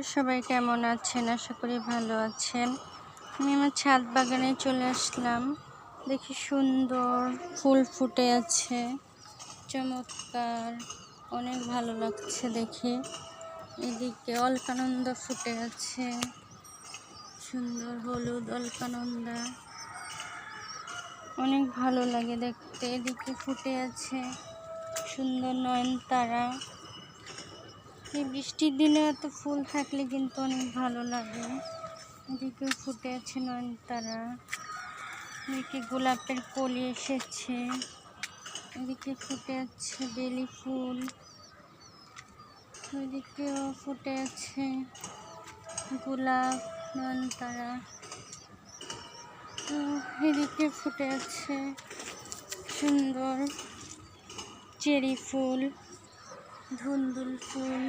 সবাই কেমন আছেন? আশা করি ভালো আছেন। আমি আমার ছাদ বাগানে চলে আসলাম। দেখি সুন্দর ফুল ফুটে আছে, চমৎকার, অনেক ভালো লাগছে দেখে। এদিকে অলকানন্দা ফুটে আছে, সুন্দর হলুদ অলকানন্দা, অনেক ভালো লাগে দেখতে। এদিকে ফুটে আছে সুন্দর নয়নতারা। এই বৃষ্টির দিনে এত ফুল থাকলে কিন্তু অনেক ভালো লাগে। এদিকে ফুটে আছে নয়নতারা, এদিকে গোলাপের কলি এসেছে, এদিকে ফুটে আছে বেলি ফুল, ওইদিকেও ফুটে আছে গোলাপ, নয়নতারা, এদিকে ফুটে আছে সুন্দর চেরি ফুল, ধুন্দুল ফুল।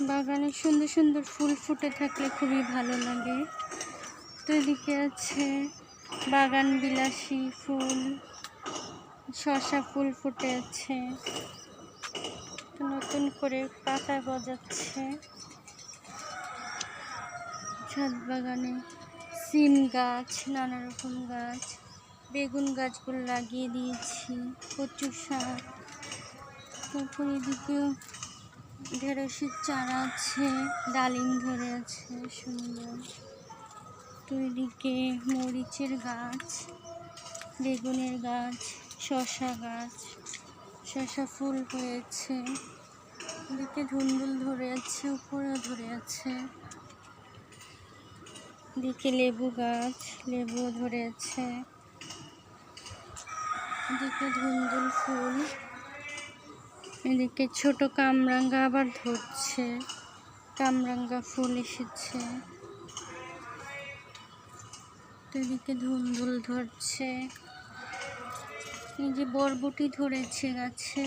বাগানে সুন্দর সুন্দর ফুল ফুটে থাকলে খুবই ভালো লাগে। তো এদিকে আছে বাগান বিলাসী ফুল, শসা ফুল ফুটে আছে, নতুন করে পাতা গজাচ্ছে। ছাদ বাগানে সিম গাছ, নানা রকম গাছ, বেগুন গাছগুলো লাগিয়ে দিয়েছি, কচু শাক, তারপর এদিকেও ঢেঁড়সের চারা আছে, ডালিম ধরে আছে সুন্দর। তো এদিকে মরিচের গাছ, বেগুনের গাছ, শসা গাছ, শসা ফুল হয়েছে, এদিকে ধুন্দুল ধরে আছে, উপরেও ধরে আছে। এদিকে লেবু গাছ, লেবু ধরে আছে, এদিকে ধুন্দুল ফুল, এদিকে ছোট কামরাঙ্গা আবার ধরছে, কামরাঙ্গা ফুল এসেছে। এদিকে ধুন্দুল ধরছে, এই যে বরবটি ধরেছে গাছে।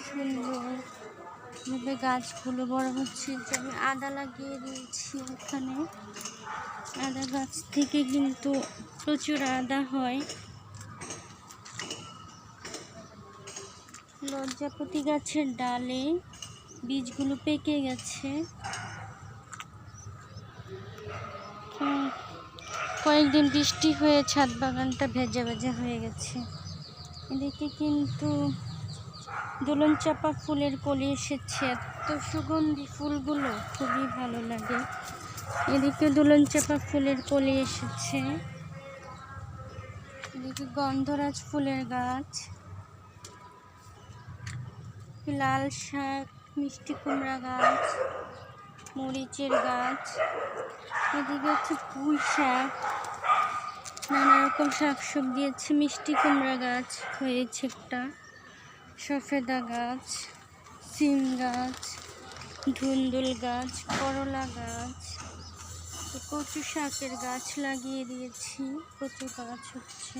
সুন্দর গাছগুলো বড় হচ্ছে। যে আমি আদা লাগিয়ে দিয়েছি এখানে, আদা গাছ থেকে কিন্তু প্রচুর আদা হয়। লজ্জাপতি গাছের ডালে বীজগুলো পেকে গেছে, কয়েকদিন বৃষ্টি হয়ে ছাদ বাগানটা ভেজা ভেজা হয়ে গেছে। এদিকে কিন্তু দোলন চাপা ফুলের কলি এসেছে, এত সুগন্ধি ফুলগুলো খুবই ভালো লাগে। এদিকে দোলন চাপা ফুলের কলি এসেছে, এদিকে গন্ধরাজ ফুলের গাছ, লাল শাক, মিষ্টি কুমড়া গাছ, মরিচের গাছ, এদিকে হচ্ছে পুঁই শাক, নানা রকম শাকসবজি আছে, মিষ্টি কুমড়া গাছ হয়েছে একটা, সফেদা গাছ, সিম গাছ, ধুন্দুল গাছ, করলা গাছ, কচু শাকের গাছ লাগিয়ে দিয়েছি, কচু গাছ হচ্ছে,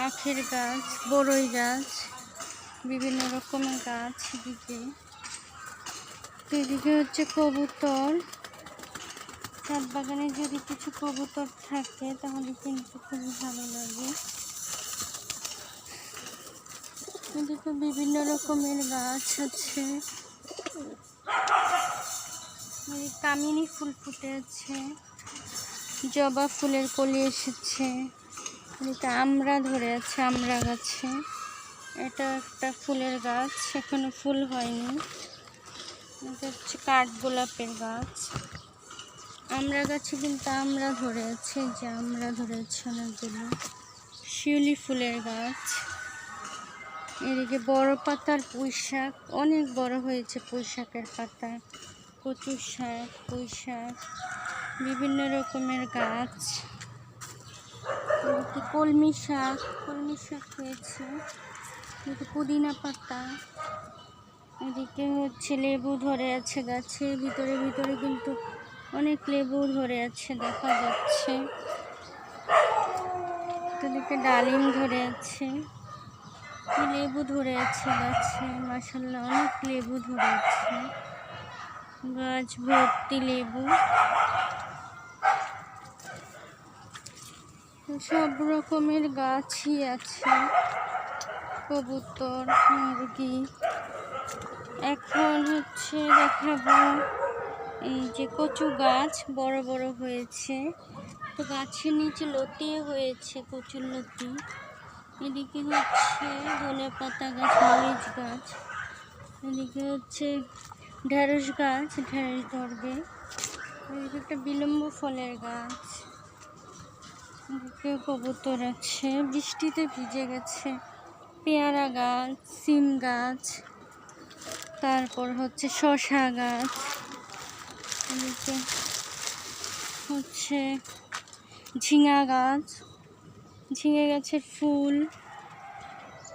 আখের গাছ, বড়ই গাছ, বিভিন্ন রকমের গাছ। এদিকে হচ্ছে কবুতর। ছাদ বাগানে যদি কিছু কবুতর থাকে তাহলে কিন্তু খুবই ভালো লাগে। এদিকে বিভিন্ন রকমের গাছ আছে, কামিনী ফুল ফুটে আছে, জবা ফুলের কলি এসেছে, এদিকে আমড়া ধরে আছে আমড়া গাছে। এটা একটা ফুলের গাছ, এখনো ফুল হয়নি। এটা হচ্ছে কাঠগোলাপের গাছ। আমড়া গাছে কিন্তু আমড়া ধরে আছে, যে আমড়া ধরেছে অনেকগুলো। শিউলি ফুলের গাছ, এদিকে বড় পাতার পুঁই শাক, অনেক বড় হয়েছে পুঁই শাকের পাতা, কচু শাক, পুঁই শাক, বিভিন্ন রকমের গাছ। এদিকে কলমি শাক হয়েছে, এদিকে পুদিনা পাতা, এদিকে হচ্ছে লেবু ধরে আছে গাছে, ভিতরে ভিতরে কিন্তু অনেক লেবু ধরে আছে দেখা যাচ্ছে। এদিকে ডালিম ধরে আছে, লেবু ধরে আছে গাছে, মাশাআল্লাহ অনেক লেবু ধরে আছে, গাছ ভর্তি লেবু। সব রকমের গাছই আছে, কবুতর, মুরগি। এখন হচ্ছে দেখাবো এই যে কচু গাছ বড় বড় হয়েছে, তো গাছের নিচে লতিয়ে হয়েছে কচুর লতি। এদিকে হচ্ছে ধনেপাতা গাছ, মরিচ গাছ, এদিকে হচ্ছে ঢেঁড়স গাছ, ঢেঁড়স ধরবে। এদিকে একটা বিলম্ব ফলের গাছ, এদিকে কবুতর আছে, বৃষ্টিতে ভিজে গেছে। পেয়ারা গাছ, সিম গাছ, তারপর হচ্ছে শসা গাছ, এদিকে হচ্ছে ঝিঙা গাছ, ঝিঙে গাছের ফুল,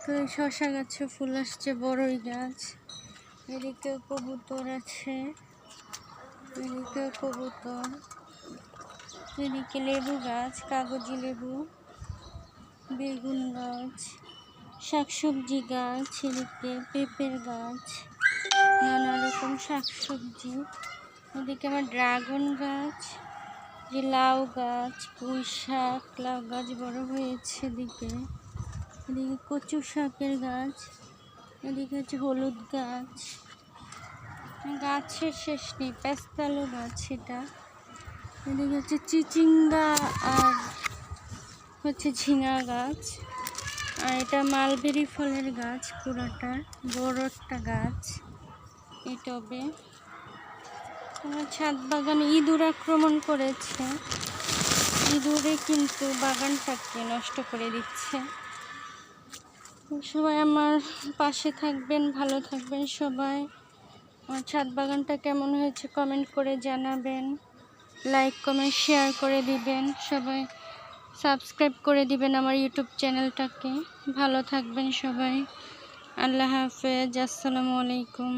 তো এই শসা গাছে ফুল আসছে, বড়ই গাছ। এদিকে কবুতর আছে, এদিকে কবুতর, এদিকে লেবু গাছ, কাগজি লেবু, বেগুন গাছ, শাকসবজি গাছ, এদিকে পেঁপের গাছ, নানা রকম শাকসবজি। এদিকে আমার ড্রাগন গাছ, যে লাউ গাছ, পুঁই শাক, লাউ গাছ বড় হয়েছে। এদিকে কচু শাকের গাছ, এদিকে হচ্ছে হলুদ গাছ, গাছের শেষ নেই। পেস্তালু গাছ এটা, এদিকে হচ্ছে চিচিঙ্গা আর হচ্ছে ঝিঙা গাছ, আর এটা মালবেরি ফলের গাছ, পুরাটা বড় একটা গাছ। এই টবে আমার ছাদ বাগানে ইঁদুর আক্রমণ করেছে, ইঁদুরে কিন্তু বাগানটাকে নষ্ট করে দিচ্ছে। সবাই আমার পাশে থাকবেন, ভালো থাকবেন সবাই। আমার ছাদ বাগানটা কেমন হয়েছে কমেন্ট করে জানাবেন, লাইক কমেন্ট শেয়ার করে দিবেন, সবাই সাবস্ক্রাইব করে দিবেন আমার ইউটিউব চ্যানেলটাকে। ভালো থাকবেন সবাই, আল্লাহ হাফেজ, আসসালামু আলাইকুম।